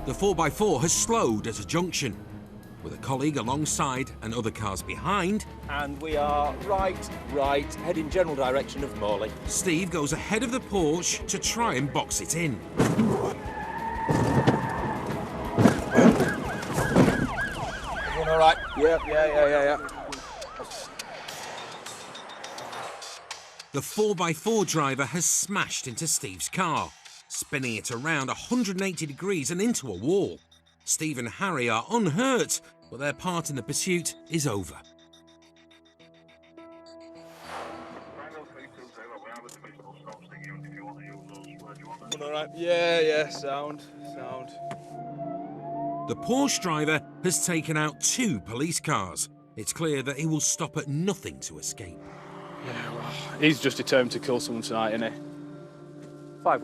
The 4x4 has slowed at a junction. With a colleague alongside and other cars behind, And we are right, heading general direction of Morley. Steve goes ahead of the Porsche to try and box it in. Everyone all right? Yeah. The 4x4 driver has smashed into Steve's car, spinning it around 180 degrees and into a wall. Steve and Harry are unhurt, but their part in the pursuit is over. All right? Yeah, sound. The Porsche driver has taken out 2 police cars. It's clear that he will stop at nothing to escape. Yeah, well, he's just determined to kill someone tonight, isn't he? 5-1.